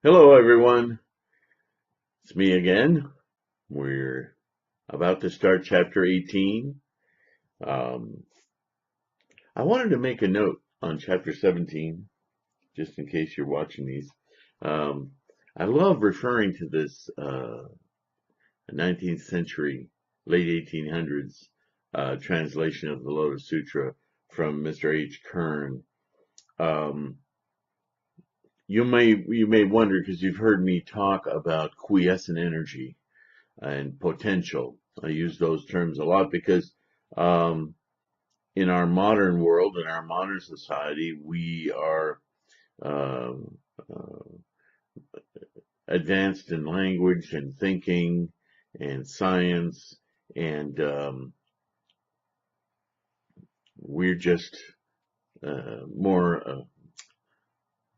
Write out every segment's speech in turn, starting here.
Hello, everyone. It's me again. We're about to start chapter 18. Um, I wanted to make a note on chapter 17, just in case you're watching these. Um, I love referring to this 19th century, late 1800s translation of the Lotus Sutra from Mr. H. Kern. Um, you may wonder because you've heard me talk about quiescent energy and potential. I use those terms a lot because um, in our modern world, in our modern society, we are uh, uh, advanced in language and thinking and science, and we're just more,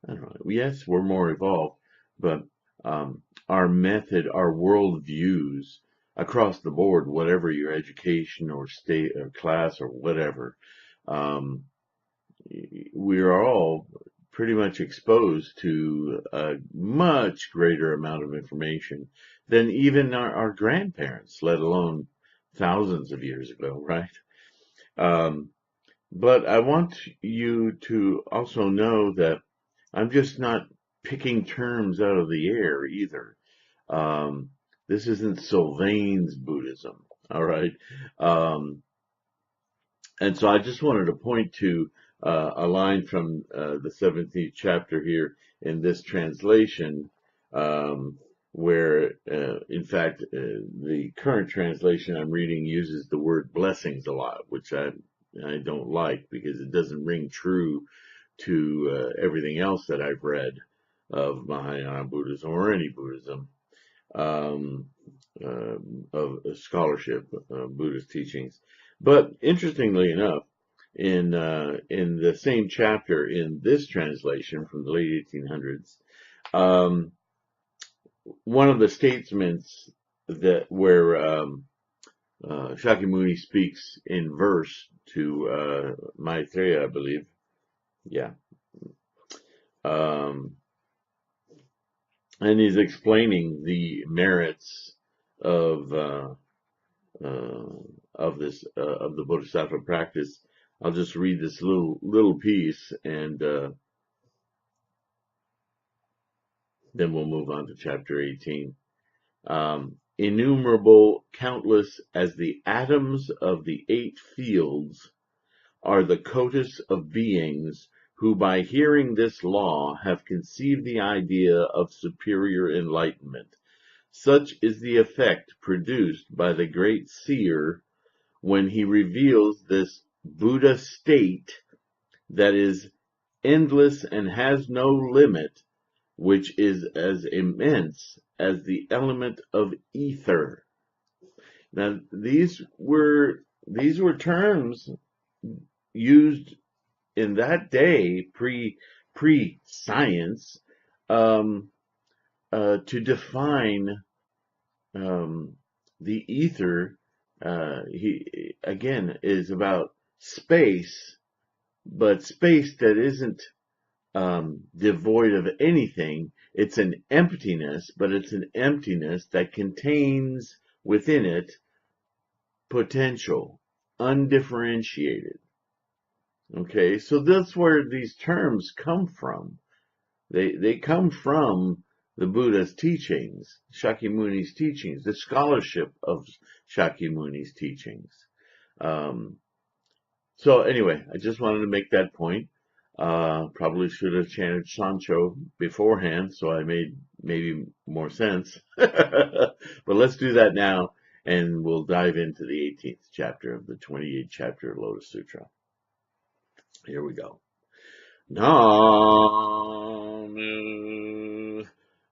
I don't know, yes, we're more evolved, but our method, our world views across the board, whatever your education or state or class or whatever, um, we are all pretty much exposed to a much greater amount of information than even our grandparents, let alone thousands of years ago, right? Um, but I want you to also know that I'm just not picking terms out of the air either. Um, this isn't Sylvain's Buddhism, all right? Um, and so I just wanted to point to a line from the 17th chapter here in this translation, um, where, in fact, the current translation I'm reading uses the word blessings a lot, which I don't like because it doesn't ring true to everything else that I've read of Mahayana Buddhism or any Buddhism, um, uh, of scholarship, Buddhist teachings. But interestingly enough, in the same chapter in this translation from the late 1800s, um, one of the statements that where Shakyamuni speaks in verse to Maitreya, I believe, yeah, um, and he's explaining the merits of uh, of the Bodhisattva practice. I'll just read this little piece, and then we'll move on to chapter 18. Innumerable, countless as the atoms of the eight fields are the cotis of beings who by hearing this law have conceived the idea of superior enlightenment. Such is the effect produced by the great seer when he reveals this Buddha state that is endless and has no limit, which is as immense as the element of ether. Now, these were terms used in that day, pre science, um, to define the ether. He again is about space, but space that isn't devoid of anything. It's an emptiness, but it's an emptiness that contains within it potential, undifferentiated. Okay, so that's where these terms come from. They come from the Buddha's teachings, Shakyamuni's teachings, the scholarship of Shakyamuni's teachings. Um, so anyway, I just wanted to make that point. Probably should have chanted Sancho beforehand, so I made maybe more sense. But let's do that now, and we'll dive into the 18th chapter of the 28th chapter of Lotus Sutra. Here we go. Namu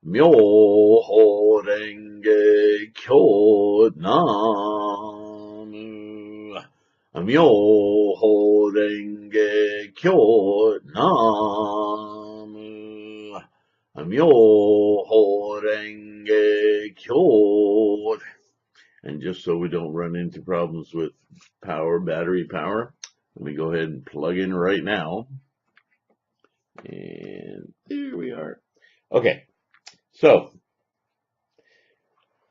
Myoho Renge Kyo Namu Myoho Renge Kyo Namu Myoho Renge Kyo. And just so we don't run into problems with battery power, let me go ahead and plug in right now. And there we are. Okay. So,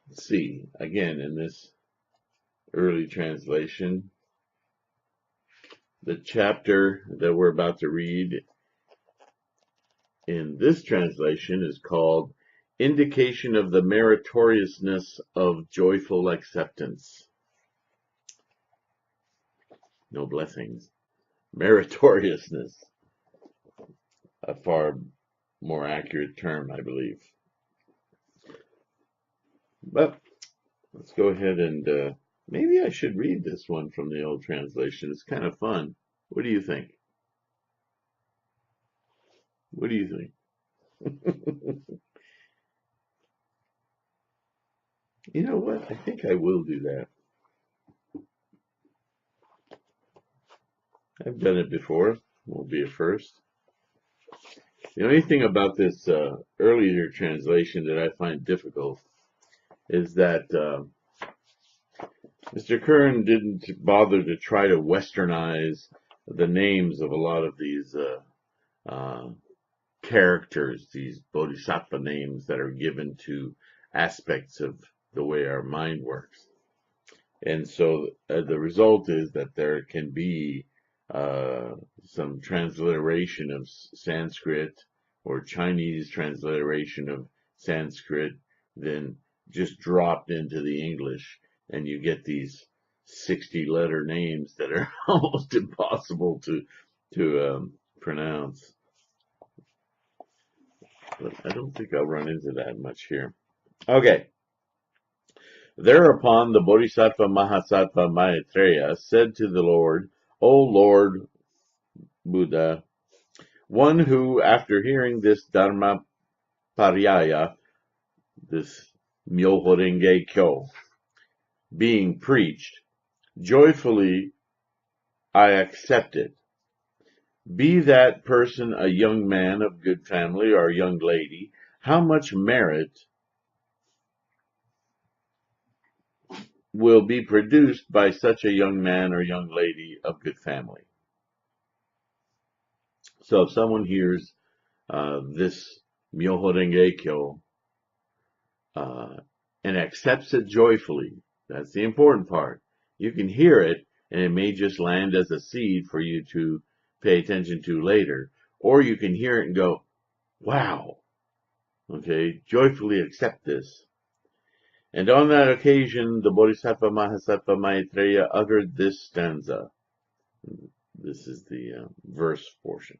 let's see, again, in this early translation, the chapter that we're about to read in this translation is called Indication of the Meritoriousness of Joyful Acceptance. No blessings. Meritoriousness. A far more accurate term, I believe. But let's go ahead and maybe I should read this one from the old translation. It's kind of fun. What do you think? What do you think? You know what? I think I will do that. I've done it before. Won't be a first. The only thing about this earlier translation that I find difficult is that Mr. Kern didn't bother to try to westernize the names of a lot of these characters, these bodhisattva names that are given to aspects of the way our mind works. And so the result is that there can be some transliteration of Sanskrit or Chinese transliteration of Sanskrit, then just dropped into the English, and you get these 60-letter names that are almost impossible to pronounce. But I don't think I'll run into that much here. Okay. Thereupon the Bodhisattva Mahasattva Maitreya said to the Lord, O Lord Buddha, one who, after hearing this Dharma Paryaya, this Myoho Renge Kyo, being preached, joyfully I accept it. Be that person a young man of good family or a young lady, how much merit will be produced by such a young man or young lady of good family? So if someone hears this Myoho Renge Kyo and accepts it joyfully, that's the important part. You can hear it, and it may just land as a seed for you to pay attention to later. Or you can hear it and go, wow, okay, joyfully accept this. And on that occasion, the Bodhisattva Mahasattva Maitreya uttered this stanza. This is the verse portion.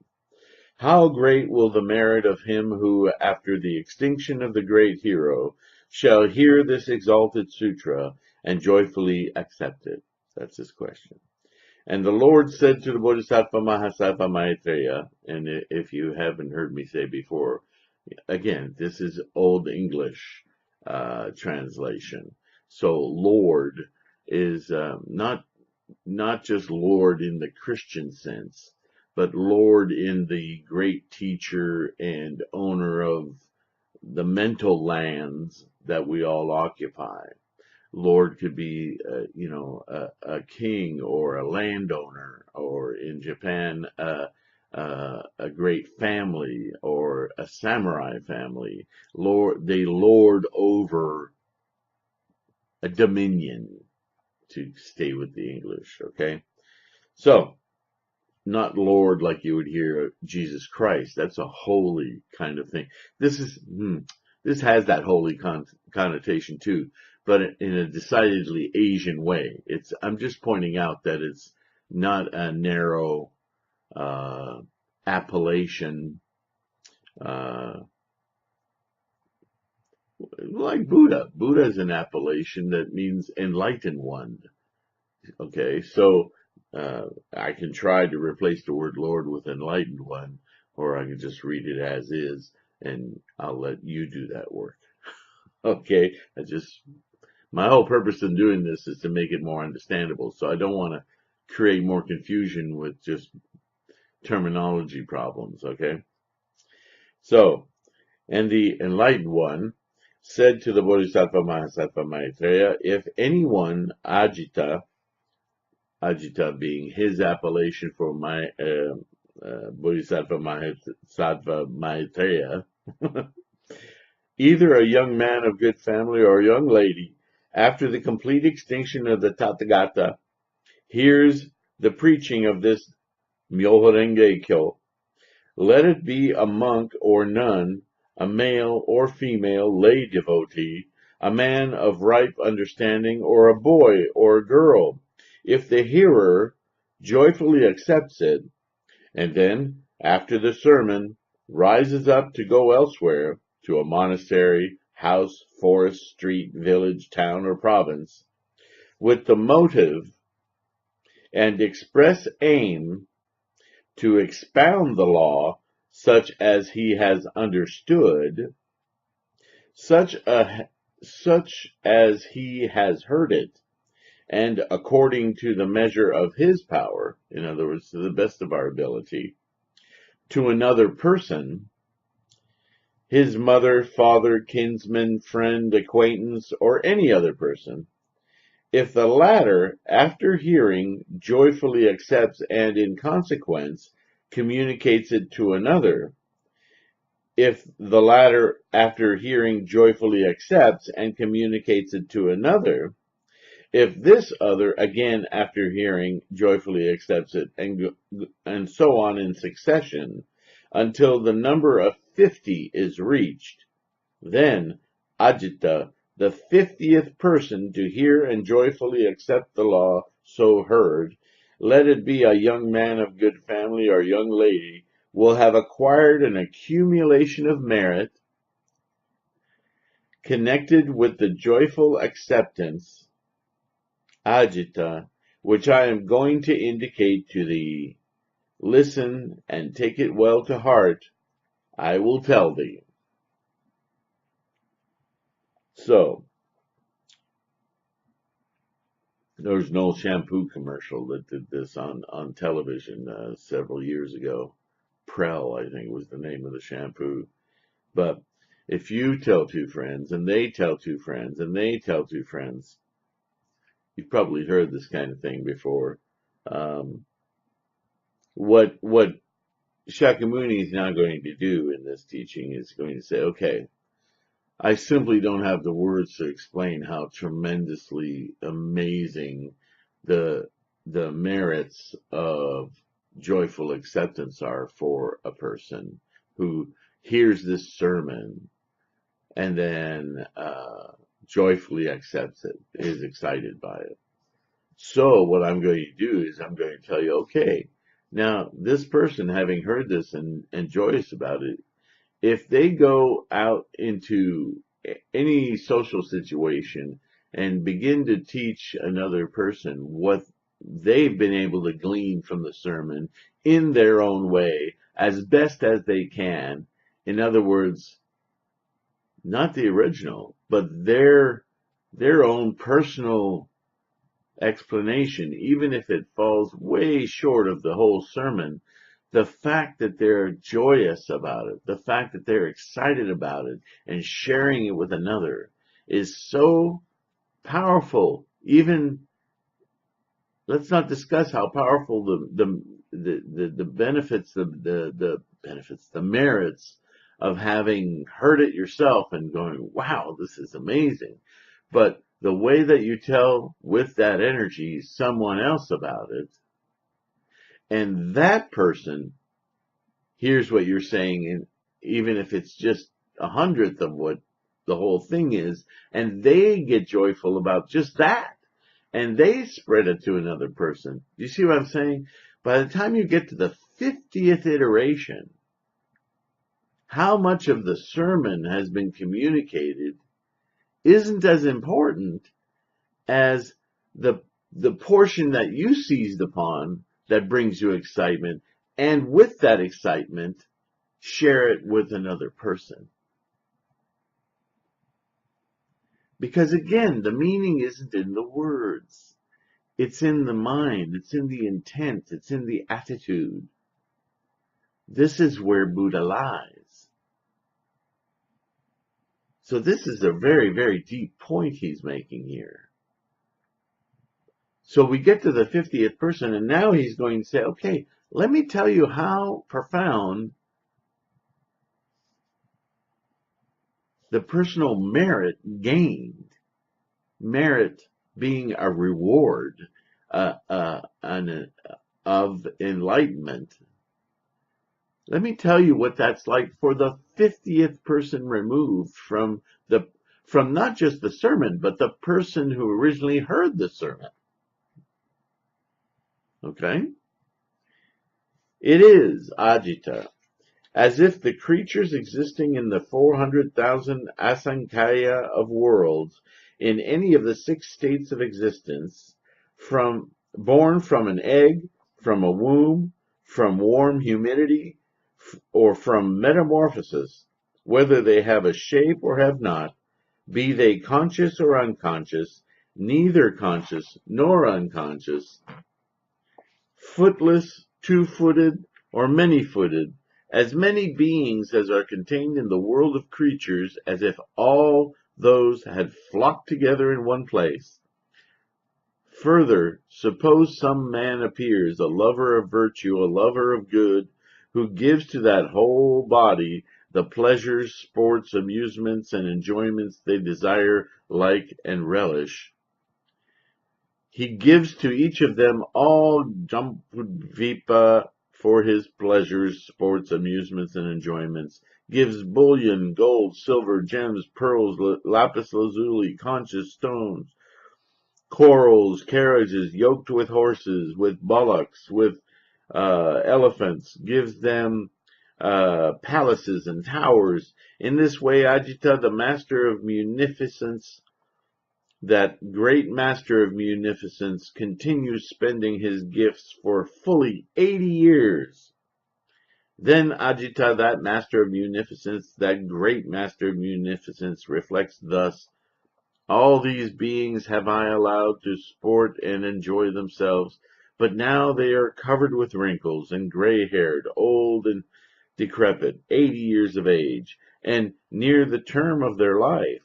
How great will the merit of him who, after the extinction of the great hero, shall hear this exalted sutra and joyfully accept it? That's his question. And the Lord said to the Bodhisattva Mahasattva Maitreya, and if you haven't heard me say before, again, this is Old English translation. So Lord is not just Lord in the Christian sense, but Lord in the great teacher and owner of the mental lands that we all occupy. Lord could be, a king or a landowner, or in Japan, a great family or a samurai family. Lord, they lord over a dominion, to stay with the English, okay? So, not Lord like you would hear Jesus Christ. That's a holy kind of thing. This has that holy connotation too, but in a decidedly Asian way. I'm just pointing out that it's not a narrow appellation like Buddha. Buddha is an appellation that means enlightened one. Okay, so I can try to replace the word Lord with enlightened one, or I can just read it as is, and I'll let you do that work. Okay, my whole purpose in doing this is to make it more understandable, so I don't want to create more confusion with just terminology problems, okay? So, and the enlightened one said to the Bodhisattva Mahasattva Maitreya, if anyone, Ajita being his appellation for my Bodhisattva Mahasattva Maitreya, either a young man of good family or a young lady, after the complete extinction of the Tathagata, hears the preaching of this Myoho Kyo, let it be a monk or nun, a male or female lay devotee, a man of ripe understanding, or a boy or a girl, if the hearer joyfully accepts it, and then, after the sermon, rises up to go elsewhere, to a monastery, house, forest, street, village, town, or province, with the motive and express aim to expound the law such as he has understood, such as he has heard it, and according to the measure of his power, in other words, to the best of our ability, to another person, his mother, father, kinsman, friend, acquaintance, or any other person. If the latter, after hearing, joyfully accepts and, in consequence, communicates it to another, if the latter, after hearing, joyfully accepts and communicates it to another, if this other, again, after hearing, joyfully accepts it, and so on in succession, until the number of 50 is reached, then Ajita, the 50th person to hear and joyfully accept the law so heard, let it be a young man of good family or young lady, will have acquired an accumulation of merit connected with the joyful acceptance, Ajita, which I am going to indicate to thee. Listen and take it well to heart. I will tell thee. So, there was an old shampoo commercial that did this on television several years ago. Prel, I think, was the name of the shampoo. But if you tell two friends, and they tell two friends, and they tell two friends, you've probably heard this kind of thing before. What Shakyamuni is now going to do in this teaching is going to say, okay, I simply don't have the words to explain how tremendously amazing the merits of joyful acceptance are for a person who hears this sermon and then joyfully accepts it, is excited by it. So what I'm going to do is I'm going to tell you, okay, now this person, having heard this and joyous about it, if they go out into any social situation and begin to teach another person what they've been able to glean from the sermon in their own way, as best as they can, in other words, not the original, but their own personal explanation, even if it falls way short of the whole sermon, the fact that they're joyous about it, the fact that they're excited about it and sharing it with another is so powerful. Even, let's not discuss how powerful the benefits, the merits of having heard it yourself and going, wow, this is amazing. But the way that you tell with that energy someone else about it, and that person hears what you're saying, and even if it's just 100th of what the whole thing is, and they get joyful about just that, and they spread it to another person. Do you see what I'm saying? By the time you get to the 50th iteration, how much of the sermon has been communicated isn't as important as the portion that you seized upon that brings you excitement, and with that excitement, share it with another person. Because again, the meaning isn't in the words. It's in the mind. It's in the intent. It's in the attitude. This is where Buddha lies. So this is a very, very deep point he's making here. So we get to the 50th person, and now he's going to say, okay, let me tell you how profound the personal merit gained, merit being a reward of enlightenment. Let me tell you what that's like for the 50th person removed from not just the sermon, but the person who originally heard the sermon. Okay? It is, Ajita, as if the creatures existing in the 400,000 asankaya of worlds in any of the 6 states of existence, born from an egg, from a womb, from warm humidity, or from metamorphosis, whether they have a shape or have not, be they conscious or unconscious, neither conscious nor unconscious, footless, two-footed, or many-footed, as many beings as are contained in the world of creatures, as if all those had flocked together in one place. Further, suppose some man appears, a lover of virtue, a lover of good, who gives to that whole body the pleasures, sports, amusements, and enjoyments they desire, like, and relish. He gives to each of them all Jampudvipa for his pleasures, sports, amusements, and enjoyments, gives bullion, gold, silver, gems, pearls, lapis lazuli, conscious stones, corals, carriages, yoked with horses, with bullocks, with elephants, gives them palaces and towers. In this way, Ajita, the master of munificence, that great master of munificence, continues spending his gifts for fully 80 years. Then Ajita, that master of munificence, that great master of munificence, reflects thus: all these beings have I allowed to sport and enjoy themselves, but now they are covered with wrinkles and gray-haired, old and decrepit, 80 years of age, and near the term of their life.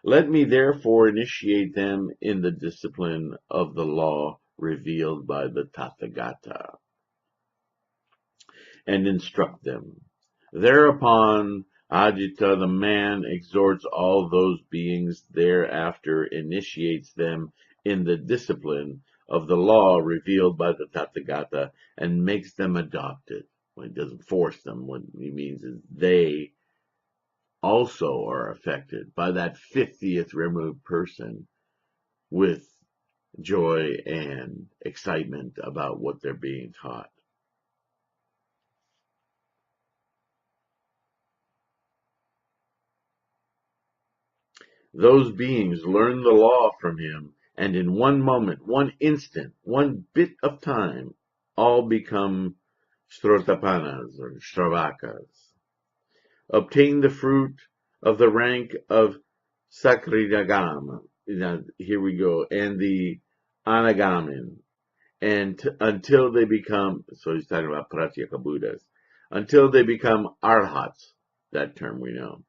Let me therefore initiate them in the discipline of the law revealed by the Tathagata, and instruct them. Thereupon, Ajita, the man, exhorts all those beings, thereafter initiates them in the discipline of the law revealed by the Tathagata, and makes them adopt it. Well, he doesn't force them. What he means is they also are affected by that 50th removed person with joy and excitement about what they're being taught. Those beings learn the law from him, and in one moment, one instant, one bit of time, all become Shrotapanas or Shravakas, obtain the fruit of the rank of Sakridagama. Here we go, and the Anagamin, and until they become, so he's talking about Pratyeka Buddhas, until they become Arhats, that term we know.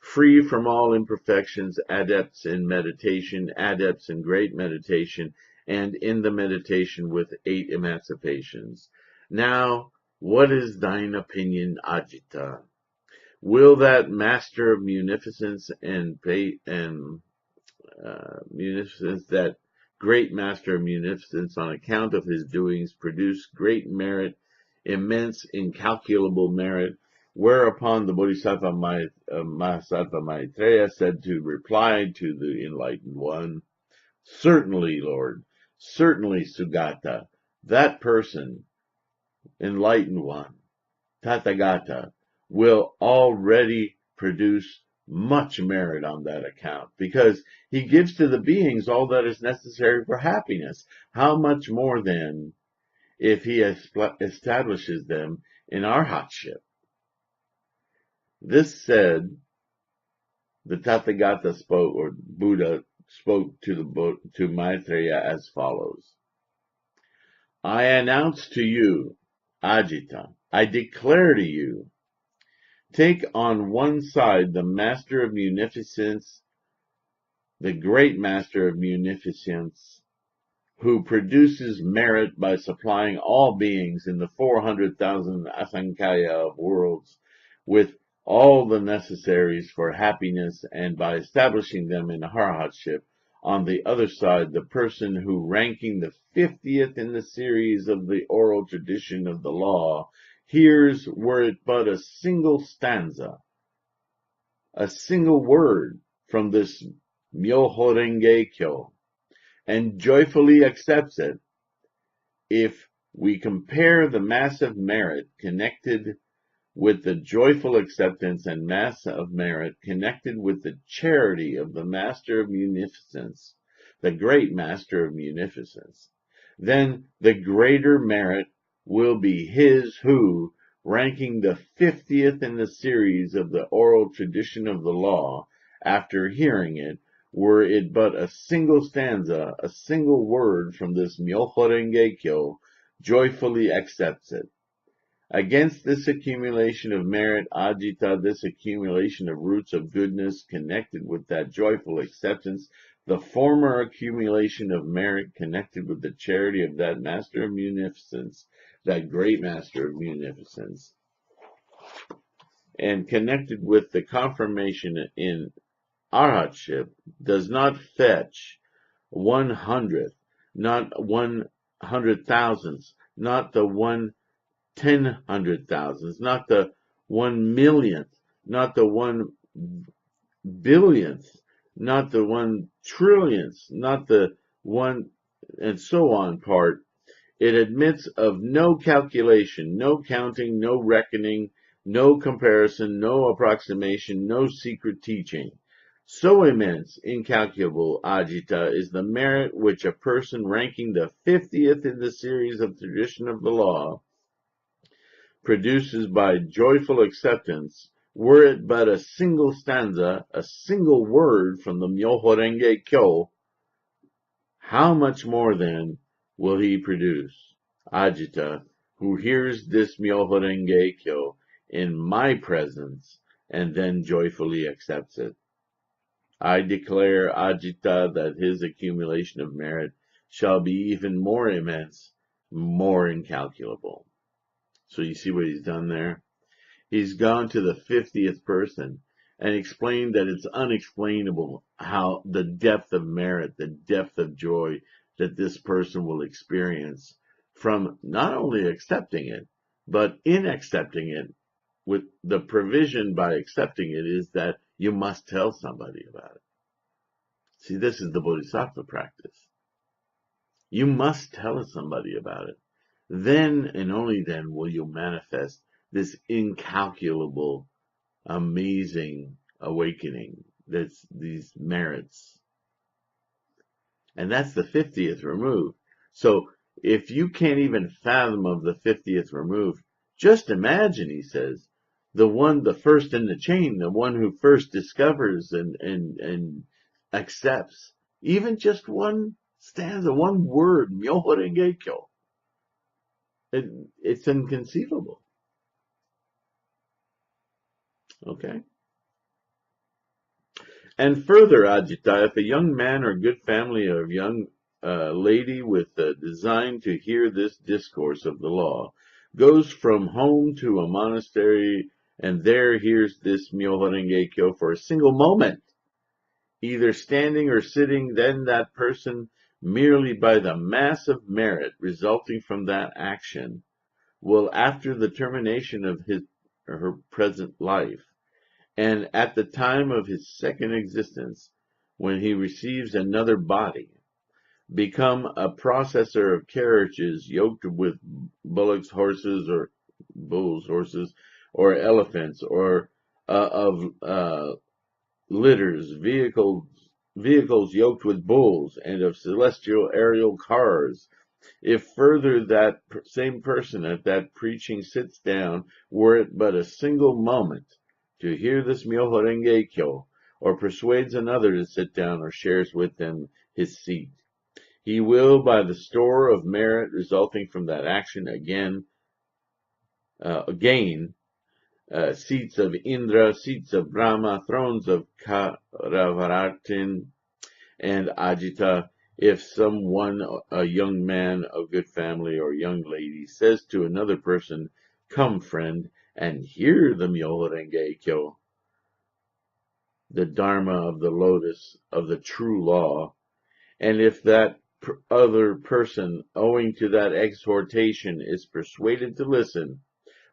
Free from all imperfections, adepts in meditation, adepts in great meditation, and in the meditation with 8 emancipations. Now, what is thine opinion, Ajita? Will that master of munificence munificence, that great master of munificence, on account of his doings, produce great merit, immense, incalculable merit? Whereupon the Bodhisattva Mahasattva Maitreya said to reply to the enlightened one, certainly, Lord, certainly, Sugata, that person, enlightened one, Tathagata, will already produce much merit on that account, because he gives to the beings all that is necessary for happiness. How much more then if he establishes them in arhatship? This said, the Tathagata spoke, or Buddha spoke to Maitreya as follows: I announce to you, Ajita, I declare to you, take on one side the master of munificence, the great master of munificence, who produces merit by supplying all beings in the 400,000 asankaya of worlds with all the necessaries for happiness, and by establishing them in arhatship. On the other side, the person who, ranking the 50th in the series of the oral tradition of the law, hears, were it but a single stanza, a single word from this Myoho Renge Kyo, and joyfully accepts it. If we compare the massive merit connected with the joyful acceptance and mass of merit connected with the charity of the Master of Munificence, the great Master of Munificence, then the greater merit will be his who, ranking the 50th in the series of the oral tradition of the law, after hearing it, were it but a single stanza, a single word from this Myoho Renge Kyo, joyfully accepts it. Against this accumulation of merit, Ajita, this accumulation of roots of goodness connected with that joyful acceptance, the former accumulation of merit connected with the charity of that Master of Munificence, that great Master of Munificence, and connected with the confirmation in arhatship, does not fetch 1/100th, not 100,000th, not the 1/10,000,000, not the 1 millionth, not the 1 billionth, not the 1 trillionth, not the one, and so on part. It admits of no calculation, no counting, no reckoning, no comparison, no approximation, no secret teaching. So immense, incalculable, Ajita, is the merit which a person ranking the 50th in the series of tradition of the law produces by joyful acceptance, were it but a single stanza, a single word from the Myoho Renge Kyo. How much more then will he produce, Ajita, who hears this Myoho Renge Kyo in my presence and then joyfully accepts it? I declare, Ajita, that his accumulation of merit shall be even more immense, more incalculable. So you see what he's done there? He's gone to the 50th person and explained that it's unexplainable how the depth of merit, the depth of joy that this person will experience from not only accepting it, but in accepting it, with the provision by accepting it is that you must tell somebody about it. See, this is the Bodhisattva practice. You must tell somebody about it. Then and only then will you manifest this incalculable, amazing awakening, that's these merits. And that's the 50th remove. So if you can't even fathom of the 50th remove, just imagine, he says, the first in the chain, the one who first discovers and accepts even just one stanza, one word, Myoho Renge Kyo. It's inconceivable. Okay? And further, Ajita, if a young man or good family or young lady with a design to hear this discourse of the law goes from home to a monastery and there hears this Myoho Renge Kyo for a single moment, either standing or sitting, then that person, merely by the mass of merit resulting from that action, will, after the termination of his or her present life, and at the time of his second existence, when he receives another body, become a processor of carriages yoked with bullocks, horses, or bulls, horses, or elephants, or of litters, vehicles yoked with bulls, and of celestial aerial cars. If further that same person at that preaching sits down, were it but a single moment, to hear this Myoho Renge Kyo, or persuades another to sit down or shares with them his seat, he will, by the store of merit resulting from that action, gain seats of Indra, seats of Brahma, thrones of Karavartin and Ajita. If someone, a young man of good family or young lady, says to another person, "Come, friend," and hear the Myoho-renge Kyo, the Dharma of the Lotus, of the true law, and if that other person, owing to that exhortation, is persuaded to listen,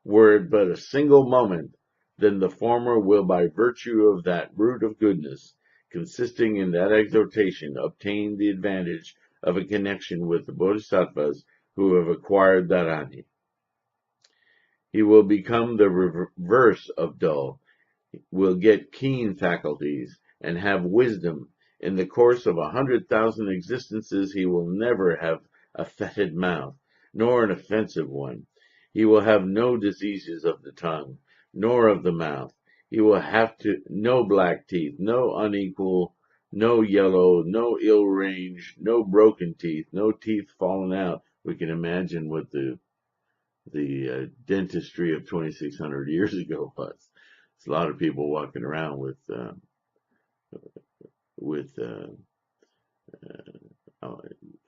were it but a single moment, then the former will, by virtue of that root of goodness, consisting in that exhortation, obtain the advantage of a connection with the bodhisattvas who have acquired that ani. He will become the reverse of dull, will get keen faculties, and have wisdom. In the course of 100,000 existences he will never have a fetid mouth, nor an offensive one. He will have no diseases of the tongue, nor of the mouth. He will have no black teeth, no unequal, no yellow, no ill-ranged, no broken teeth, no teeth fallen out. We can imagine what the dentistry of 2,600 years ago was. It's a lot of people walking around with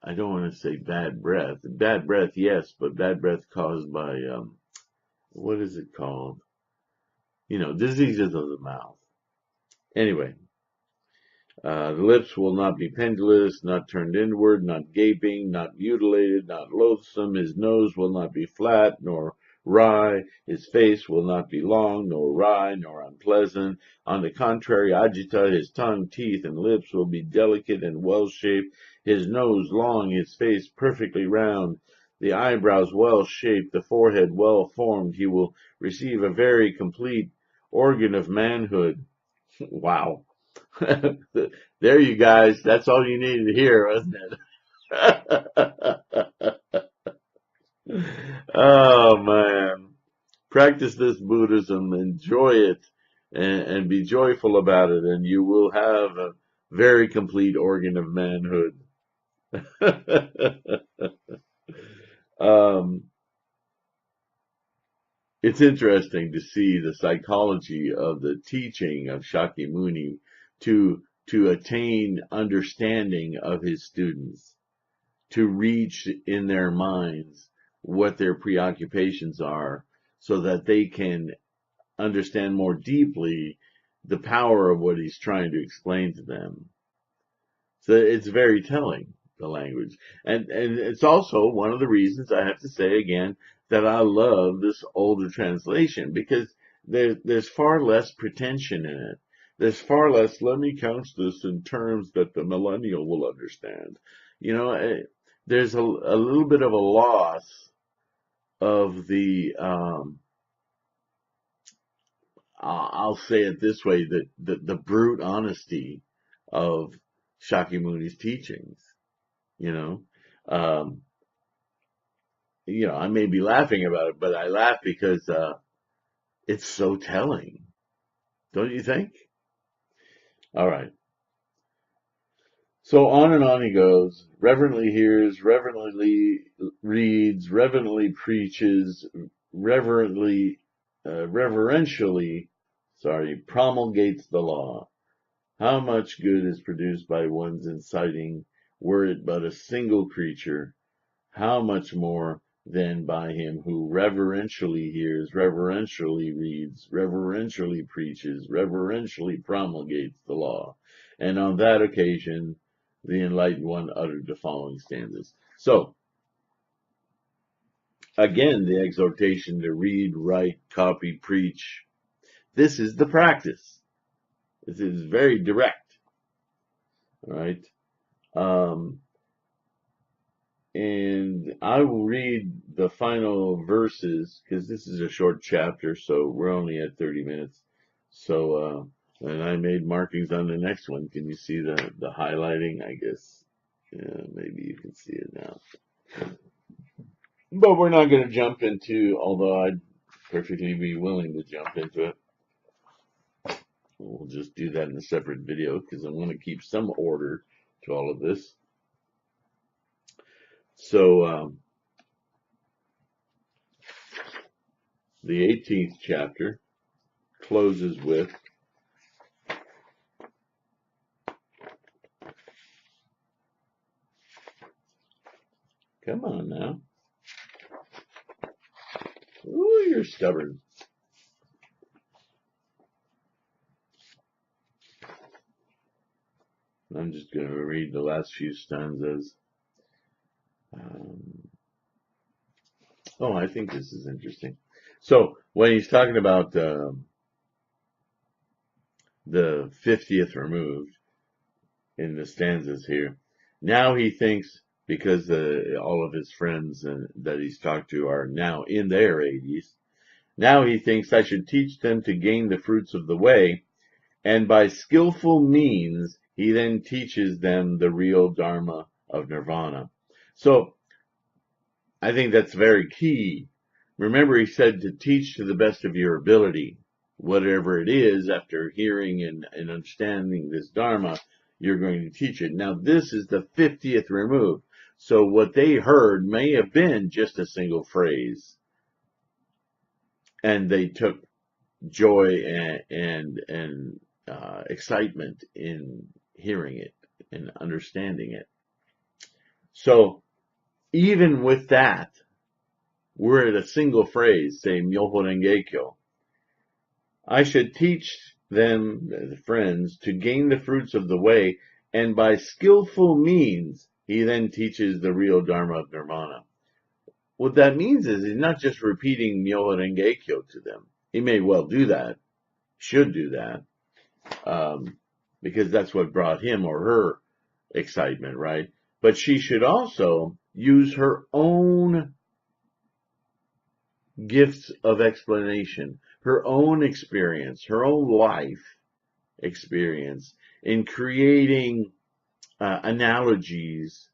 I don't want to say bad breath. Bad breath, yes, but bad breath caused by what is it called? Diseases of the mouth. Anyway, the lips will not be pendulous, not turned inward, not gaping, not mutilated, not loathsome. His nose will not be flat, nor wry. His face will not be long, nor wry, nor unpleasant. On the contrary, agita, his tongue, teeth, and lips will be delicate and well-shaped. His nose long, his face perfectly round, the eyebrows well-shaped, the forehead well-formed. He will receive a very complete organ of manhood. Wow. There you guys, that's all you needed to hear, wasn't it? Oh man. Practice this Buddhism, enjoy it, and be joyful about it, and you will have a very complete organ of manhood. It's interesting to see the psychology of the teaching of Shakyamuni to attain understanding of his students, to reach in their minds what their preoccupations are, so that they can understand more deeply the power of what he's trying to explain to them. So it's very telling, the language. And it's also one of the reasons, I have to say again, that I love this older translation, because there's far less pretension in it. There's far less, let me couch this in terms that the millennial will understand. There's a little bit of a loss of the, I'll say it this way, the brute honesty of Shakyamuni's teachings. Um, I may be laughing about it, but I laugh because it's so telling, don't you think? All right. So on and on he goes. Reverently hears, reverently reads, reverently preaches, reverentially, promulgates the law. How much good is produced by one's inciting, were it but a single creature? How much more than by him who reverentially hears, reverentially reads, reverentially preaches, reverentially promulgates the law? And on that occasion, the enlightened one uttered the following stanzas. So, again, the exhortation to read, write, copy, preach. This is the practice. This is very direct. All right. And I will read the final verses because this is a short chapter, so we're only at 30 minutes. So, and I made markings on the next one. Can you see the highlighting? I guess, yeah, maybe you can see it now. But we're not going to jump into, although I'd perfectly be willing to jump into it. We'll just do that in a separate video because I want to keep some order to all of this. So, the 18th chapter closes with, come on now. Ooh, you're stubborn. I'm just going to read the last few stanzas. I think this is interesting. So when he's talking about the 50th removed in the stanzas here, now he thinks, because all of his friends that he's talked to are now in their 80s, now he thinks I should teach them to gain the fruits of the way, and by skillful means he then teaches them the real Dharma of Nirvana. So I think that's very key. Remember, he said to teach to the best of your ability, whatever it is. After hearing and understanding this Dharma, you're going to teach it. Now, this is the 50th remove. So what they heard may have been just a single phrase, and they took joy and excitement in hearing it and understanding it. So even with that, we're at a single phrase, say Myoho Renge Kyo. I should teach them, the friends, to gain the fruits of the way, and by skillful means, he then teaches the real Dharma of Nirvana. What that means is he's not just repeating Myoho Renge Kyo to them. He may well do that, should do that, because that's what brought him or her excitement, right? But she should also use her own gifts of explanation, her own experience, her own life experience in creating analogies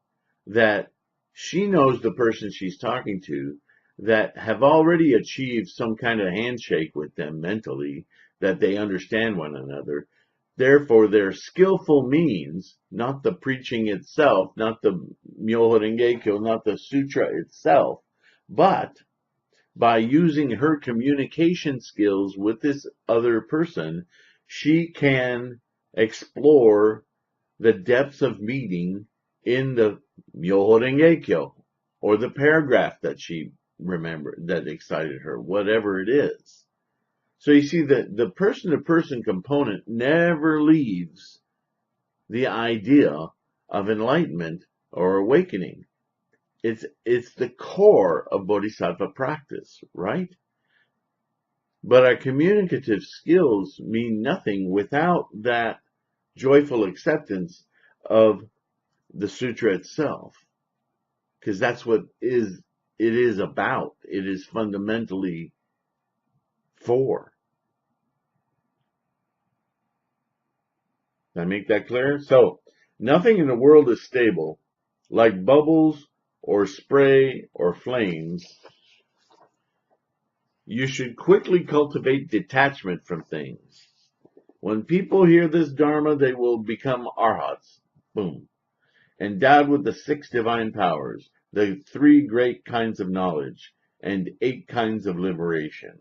that she knows the person she's talking to that have already achieved some kind of handshake with them mentally, that they understand one another. Therefore, their skillful means, not the preaching itself, not the Myoho Renge Kyo, not the sutra itself, but by using her communication skills with this other person, she can explore the depths of meaning in the Myoho Renge Kyo, or the paragraph that she remembered that excited her, whatever it is. So you see that the person-to-person component never leaves the idea of enlightenment or awakening. It's the core of bodhisattva practice, right? But our communicative skills mean nothing without that joyful acceptance of the sutra itself, because that's what it is about. It is fundamentally for. Did I make that clear? So, nothing in the world is stable, like bubbles or spray or flames. You should quickly cultivate detachment from things. When people hear this Dharma, they will become arhats. Boom. Endowed with the 6 divine powers, the 3 great kinds of knowledge, and 8 kinds of liberation.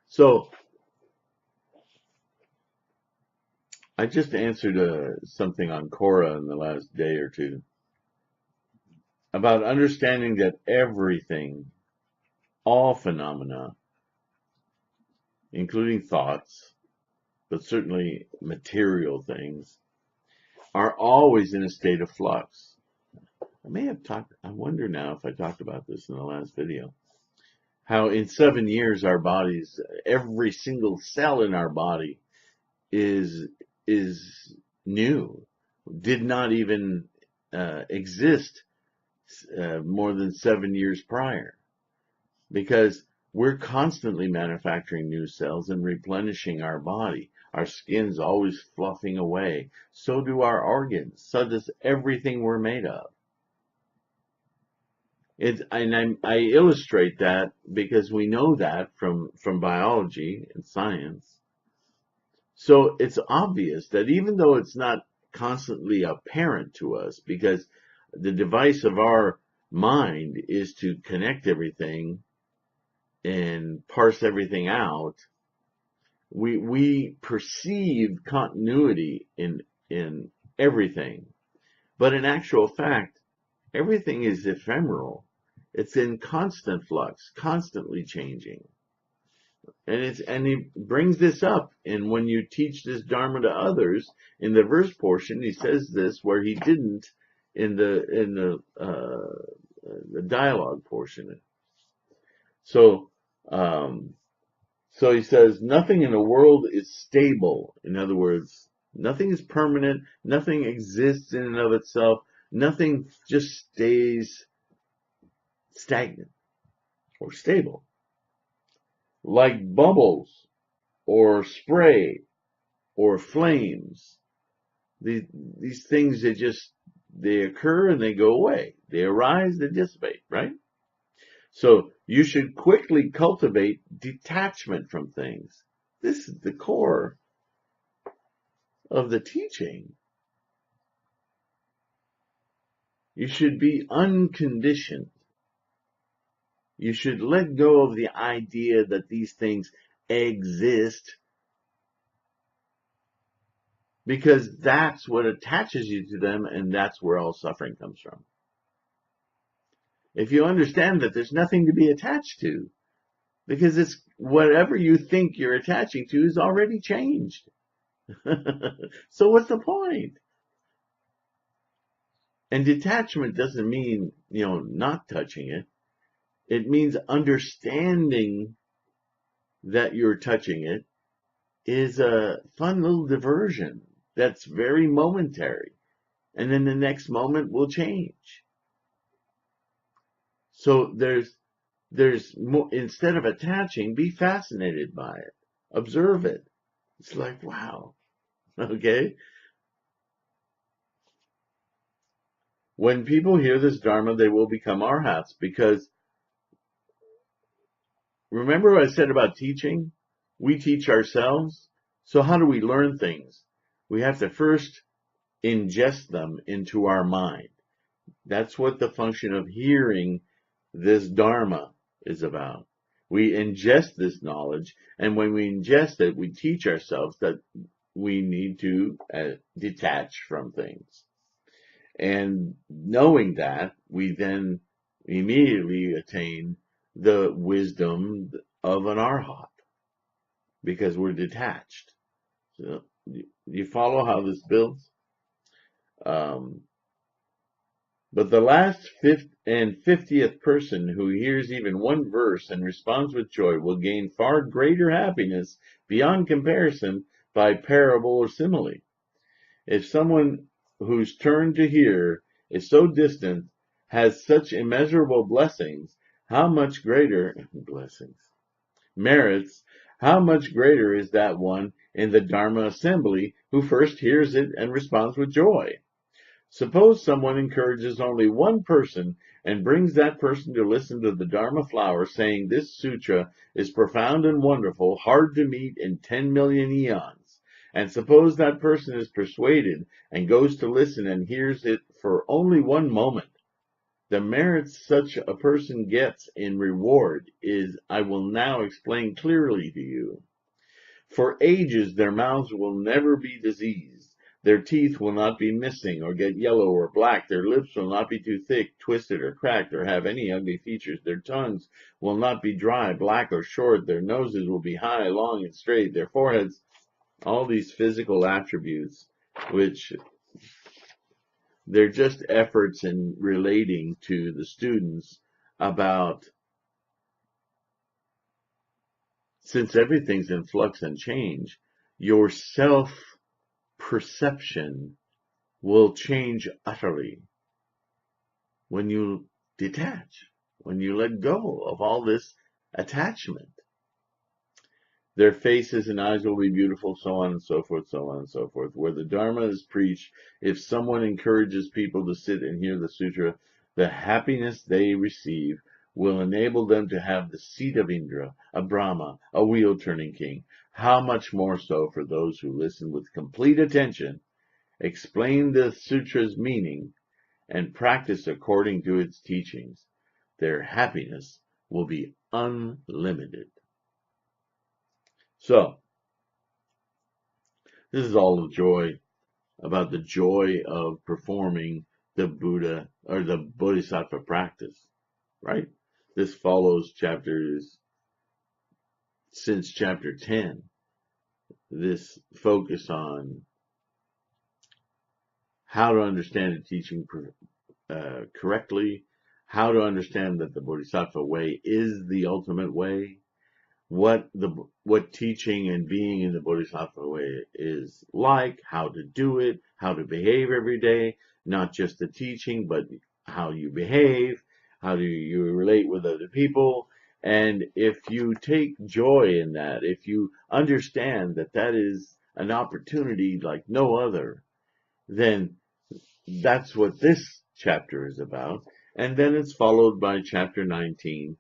So, I just answered something on Quora in the last day or two about understanding that everything, all phenomena, including thoughts, but certainly material things, are always in a state of flux. I wonder now if I talked about this in the last video. How in 7 years our bodies, every single cell in our body is new, did not even exist more than 7 years prior, because we're constantly manufacturing new cells and replenishing our body. Our skin's always fluffing away. So do our organs. So does everything we're made of. I illustrate that because we know that from biology and science. So it's obvious that even though it's not constantly apparent to us, because the device of our mind is to connect everything and parse everything out, we perceive continuity in everything. But in actual fact, everything is ephemeral. It's in constant flux, constantly changing. And he brings this up, and when you teach this Dharma to others, in the verse portion, he says this where he didn't in the dialogue portion. So, so he says, nothing in the world is stable. In other words, nothing is permanent. Nothing exists in and of itself. Nothing just stays stagnant or stable. Like bubbles or spray or flames. These things, they occur and they go away. They arise, they dissipate, right? So you should quickly cultivate detachment from things. This is the core of the teaching. You should be unconditioned. You should let go of the idea that these things exist, because that's what attaches you to them, and that's where all suffering comes from. If you understand that there's nothing to be attached to, because it's whatever you think you're attaching to is already changed. So what's the point? And detachment doesn't mean, not touching it. It means understanding that you're touching it is a fun little diversion that's very momentary. And then the next moment will change. So there's more, instead of attaching, be fascinated by it. Observe it. It's like, wow. Okay? When people hear this Dharma, they will become arhats, because remember what I said about teaching? We teach ourselves. So how do we learn things? We have to first ingest them into our mind. That's what the function of hearing this Dharma is about. We ingest this knowledge, and when we ingest it, we teach ourselves that we need to detach from things. And knowing that, we then immediately attain the wisdom of an arhat, because we're detached. So, you follow how this builds? But the last 50th person who hears even one verse and responds with joy will gain far greater happiness beyond comparison by parable or simile. If someone whose turn to hear is so distant has such immeasurable blessings, how much greater merits, how much greater is that one in the Dharma assembly who first hears it and responds with joy? Suppose someone encourages only one person and brings that person to listen to the Dharma flower, saying this sutra is profound and wonderful, hard to meet in 10 million eons. And suppose that person is persuaded and goes to listen and hears it for only one moment. The merits such a person gets in reward is, I will now explain clearly to you. For ages their mouths will never be diseased. Their teeth will not be missing or get yellow or black. Their lips will not be too thick, twisted, or cracked, or have any ugly features. Their tongues will not be dry, black, or short. Their noses will be high, long, and straight. Their foreheads, all these physical attributes, which they're just efforts in relating to the students about, since everything's in flux and change, your self-perception will change utterly when you detach, when you let go of all this attachment. Their faces and eyes will be beautiful, so on and so forth, so on and so forth. Where the Dharma is preached, if someone encourages people to sit and hear the sutra, the happiness they receive will enable them to have the seat of Indra, a Brahma, a wheel-turning king. How much more so for those who listen with complete attention, explain the sutra's meaning, and practice according to its teachings. Their happiness will be unlimited. So, this is all the joy, about the joy of performing the Buddha or the Bodhisattva practice, right? This follows chapters since chapter 10, this focus on how to understand the teaching correctly, how to understand that the Bodhisattva way is the ultimate way, what teaching and being in the Bodhisattva way is like, how to do it, how to behave every day, not just the teaching, but how you behave, how do you relate with other people. And if you take joy in that, if you understand that that is an opportunity like no other, then that's what this chapter is about. And then it's followed by chapter 19,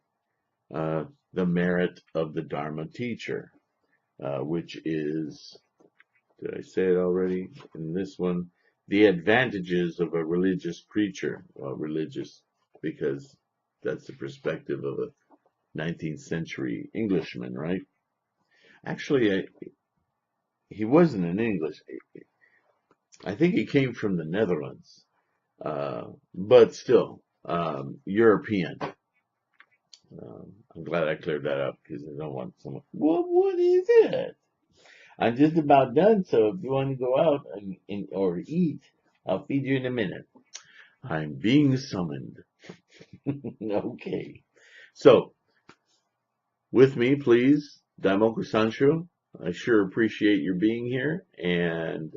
the merit of the Dharma teacher, which is, did I say it already in this one? The advantages of a religious preacher. Well, religious, because that's the perspective of a 19th century Englishman, right? Actually, he wasn't an English. I think he came from the Netherlands, but still, European. I'm glad I cleared that up because I don't want someone. What is it? I'm just about done, so if you want to go out or eat, I'll feed you in a minute. I'm being summoned. Okay. So, with me, please, Daimoku Sanshu. I sure appreciate your being here, and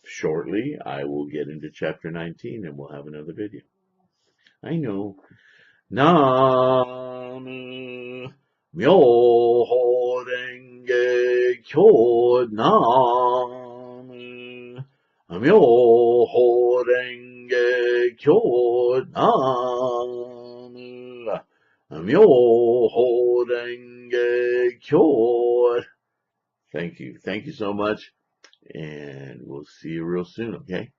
shortly I will get into chapter 19 and we'll have another video. I know. Nam Myoho Renge Kyo. Nam Myoho Renge Kyo. Nam Myoho Renge Kyo. Thank you. Thank you so much. And we'll see you real soon, okay?